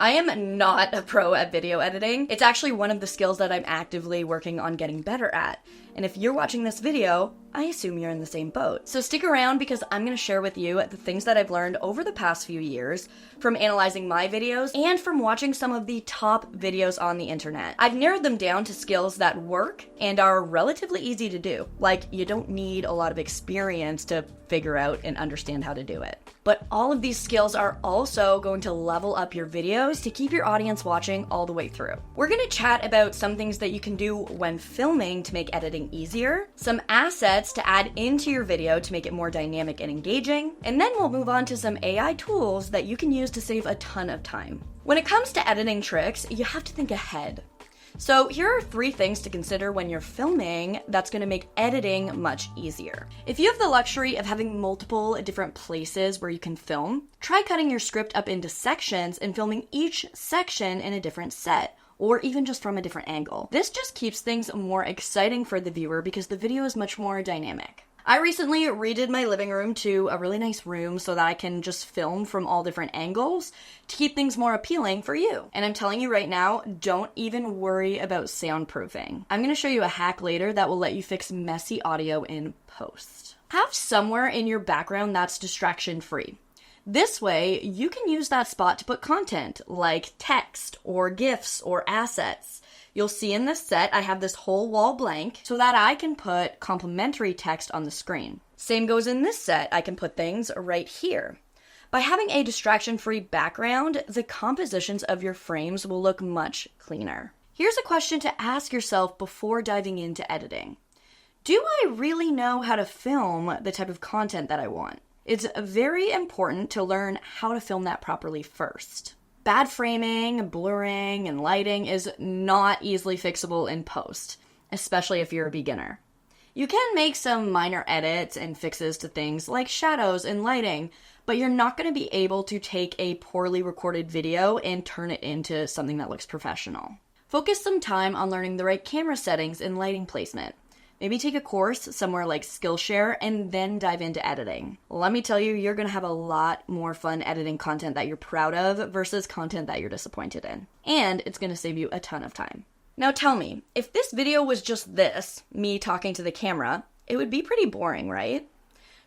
I am not a pro at video editing. It's actually one of the skills that I'm actively working on getting better at. And if you're watching this video, I assume you're in the same boat. So stick around because I'm going to share with you the things that I've learned over the past few years from analyzing my videos and from watching some of the top videos on the internet. I've narrowed them down to skills that work and are relatively easy to do. Like, you don't need a lot of experience to figure out and understand how to do it. But all of these skills are also going to level up your videos to keep your audience watching all the way through. We're going to chat about some things that you can do when filming to make editing easier, some assets to add into your video to make it more dynamic and engaging, and then we'll move on to some AI tools that you can use to save a ton of time. When it comes to editing tricks, you have to think ahead. So here are 3 things to consider when you're filming that's going to make editing much easier. If you have the luxury of having multiple different places where you can film, try cutting your script up into sections and filming each section in a different set, or even just from a different angle. This just keeps things more exciting for the viewer because the video is much more dynamic. I recently redid my living room to a really nice room so that I can just film from all different angles to keep things more appealing for you. And I'm telling you right now, don't even worry about soundproofing. I'm going to show you a hack later that will let you fix messy audio in post. Have somewhere in your background that's distraction-free. This way, you can use that spot to put content like text or GIFs or assets. You'll see in this set, I have this whole wall blank so that I can put complimentary text on the screen. Same goes in this set, I can put things right here. By having a distraction-free background, the compositions of your frames will look much cleaner. Here's a question to ask yourself before diving into editing. Do I really know how to film the type of content that I want? It's very important to learn how to film that properly first. Bad framing, blurring, and lighting is not easily fixable in post, especially if you're a beginner. You can make some minor edits and fixes to things like shadows and lighting, but you're not going to be able to take a poorly recorded video and turn it into something that looks professional. Focus some time on learning the right camera settings and lighting placement. Maybe take a course somewhere like Skillshare and then dive into editing. Let me tell you, you're going to have a lot more fun editing content that you're proud of versus content that you're disappointed in. And it's going to save you a ton of time. Now tell me, if this video was just this, me talking to the camera, it would be pretty boring, right?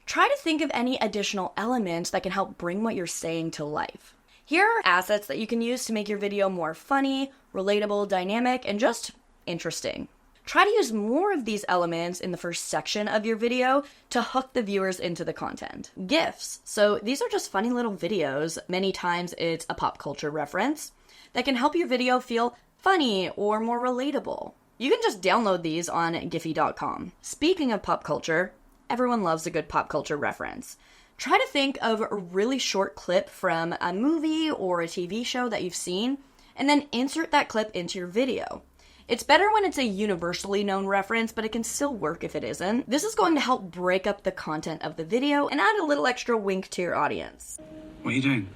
Try to think of any additional elements that can help bring what you're saying to life. Here are assets that you can use to make your video more funny, relatable, dynamic, and just interesting. Try to use more of these elements in the first section of your video to hook the viewers into the content. GIFs. So these are just funny little videos. Many times it's a pop culture reference that can help your video feel funny or more relatable. You can just download these on Giphy.com. Speaking of pop culture, everyone loves a good pop culture reference. Try to think of a really short clip from a movie or a TV show that you've seen, and then insert that clip into your video. It's better when it's a universally known reference, but it can still work if it isn't. This is going to help break up the content of the video and add a little extra wink to your audience. What are you doing?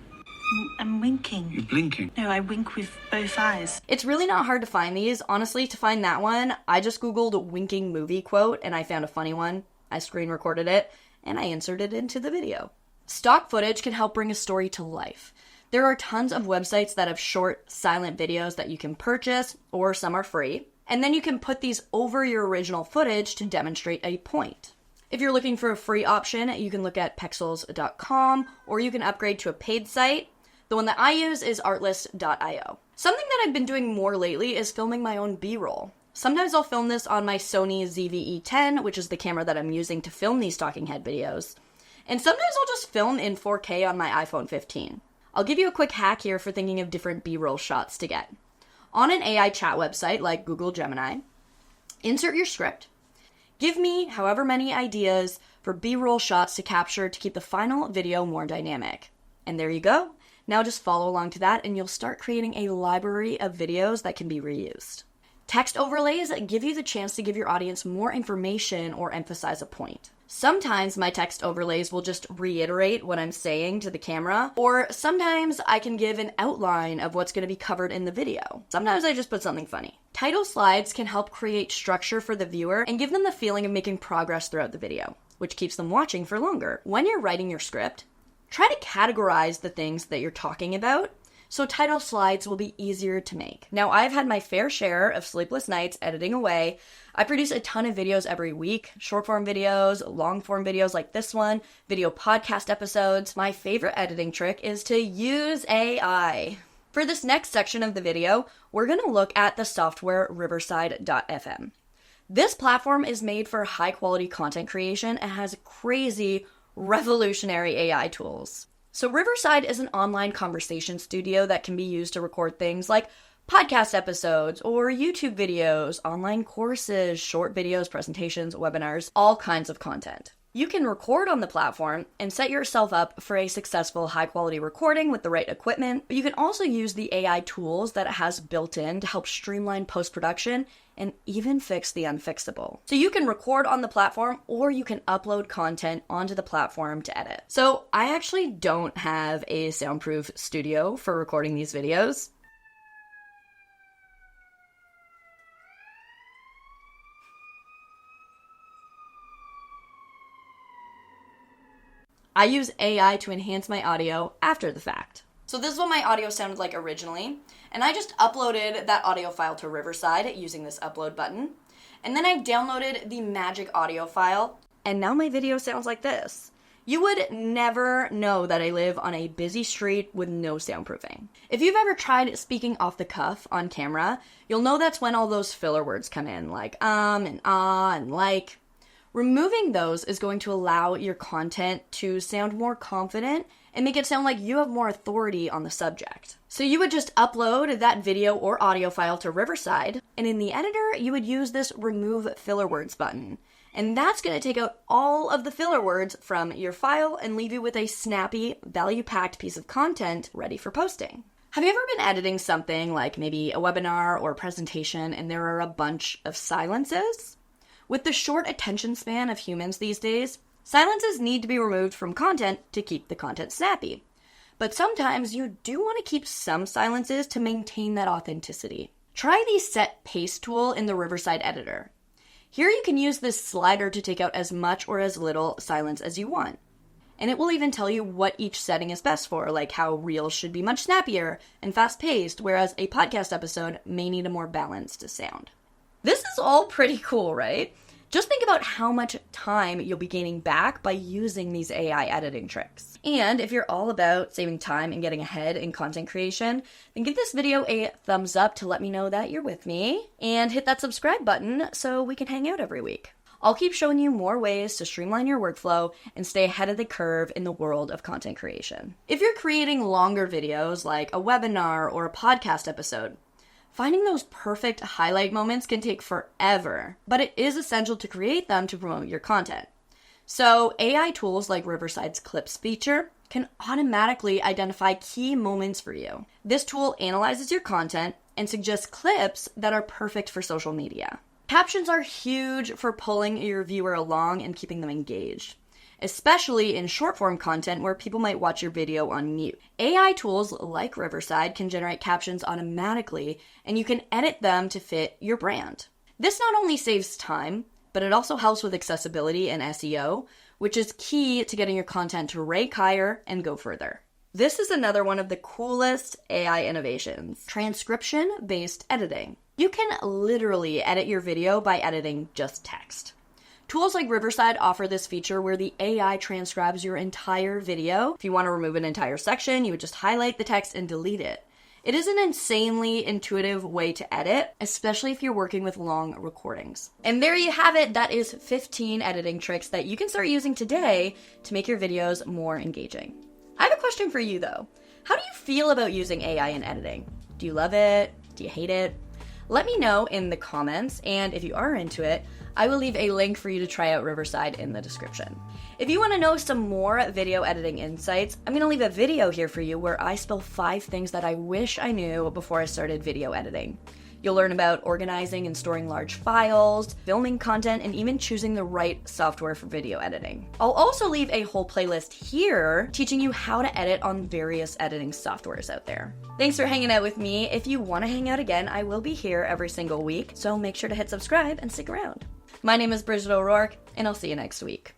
I'm winking. You're blinking? No, I wink with both eyes. It's really not hard to find these. Honestly, to find that one, I just Googled winking movie quote and I found a funny one. I screen recorded it and I inserted it into the video. Stock footage can help bring a story to life. There are tons of websites that have short, silent videos that you can purchase, or some are free, and then you can put these over your original footage to demonstrate a point. If you're looking for a free option, you can look at pexels.com, or you can upgrade to a paid site. The one that I use is artlist.io. Something that I've been doing more lately is filming my own B-roll. Sometimes I'll film this on my Sony ZV-E10, which is the camera that I'm using to film these talking head videos. And sometimes I'll just film in 4K on my iPhone 15. I'll give you a quick hack here for thinking of different B-roll shots to get. On an AI chat website like Google Gemini, insert your script. Give me however many ideas for B-roll shots to capture to keep the final video more dynamic. And there you go. Now just follow along to that and you'll start creating a library of videos that can be reused. Text overlays give you the chance to give your audience more information or emphasize a point. Sometimes my text overlays will just reiterate what I'm saying to the camera, or sometimes I can give an outline of what's going to be covered in the video. Sometimes I just put something funny. Title slides can help create structure for the viewer and give them the feeling of making progress throughout the video, which keeps them watching for longer. When you're writing your script, try to categorize the things that you're talking about so title slides will be easier to make. Now, I've had my fair share of sleepless nights editing away. I produce a ton of videos every week, short form videos, long form videos like this one, video podcast episodes. My favorite editing trick is to use AI. For this next section of the video, we're going to look at the software Riverside.fm. This platform is made for high quality content creation and has crazy, revolutionary AI tools. So Riverside is an online conversation studio that can be used to record things like podcast episodes or YouTube videos, online courses, short videos, presentations, webinars, all kinds of content. You can record on the platform and set yourself up for a successful high-quality recording with the right equipment. But you can also use the AI tools that it has built in to help streamline post-production and even fix the unfixable. So you can record on the platform or you can upload content onto the platform to edit. So I actually don't have a soundproof studio for recording these videos. I use AI to enhance my audio after the fact. So this is what my audio sounded like originally, and I just uploaded that audio file to Riverside using this upload button, and then I downloaded the magic audio file, and now my video sounds like this. You would never know that I live on a busy street with no soundproofing. If you've ever tried speaking off the cuff on camera, you'll know that's when all those filler words come in, like and ah and like. Removing those is going to allow your content to sound more confident and make it sound like you have more authority on the subject. So you would just upload that video or audio file to Riverside, and in the editor, you would use this remove filler words button. And that's going to take out all of the filler words from your file and leave you with a snappy, value-packed piece of content ready for posting. Have you ever been editing something like maybe a webinar or a presentation and there are a bunch of silences? With the short attention span of humans these days, silences need to be removed from content to keep the content snappy. But sometimes you do want to keep some silences to maintain that authenticity. Try the Set Pace tool in the Riverside editor. Here you can use this slider to take out as much or as little silence as you want. And it will even tell you what each setting is best for, like how reels should be much snappier and fast-paced, whereas a podcast episode may need a more balanced sound. This is all pretty cool, right? Just think about how much time you'll be gaining back by using these AI editing tricks. And if you're all about saving time and getting ahead in content creation, then give this video a thumbs up to let me know that you're with me, and hit that subscribe button so we can hang out every week. I'll keep showing you more ways to streamline your workflow and stay ahead of the curve in the world of content creation. If you're creating longer videos like a webinar or a podcast episode, finding those perfect highlight moments can take forever, but it is essential to create them to promote your content. So AI tools like Riverside's Clips feature can automatically identify key moments for you. This tool analyzes your content and suggests clips that are perfect for social media. Captions are huge for pulling your viewer along and keeping them engaged, especially in short-form content where people might watch your video on mute. AI tools like Riverside can generate captions automatically, and you can edit them to fit your brand. This not only saves time, but it also helps with accessibility and SEO, which is key to getting your content to rank higher and go further. This is another one of the coolest AI innovations: transcription-based editing. You can literally edit your video by editing just text. Tools like Riverside offer this feature where the AI transcribes your entire video. If you want to remove an entire section, you would just highlight the text and delete it. It is an insanely intuitive way to edit, especially if you're working with long recordings. And there you have it. That is 15 editing tricks that you can start using today to make your videos more engaging. I have a question for you though. How do you feel about using AI in editing? Do you love it? Do you hate it? Let me know in the comments, and if you are into it, I will leave a link for you to try out Riverside in the description. If you want to know some more video editing insights, I'm going to leave a video here for you where I spill 5 things that I wish I knew before I started video editing. You'll learn about organizing and storing large files, filming content, and even choosing the right software for video editing. I'll also leave a whole playlist here teaching you how to edit on various editing softwares out there. Thanks for hanging out with me. If you want to hang out again, I will be here every single week, so make sure to hit subscribe and stick around. My name is Bridget O'Rourke, and I'll see you next week.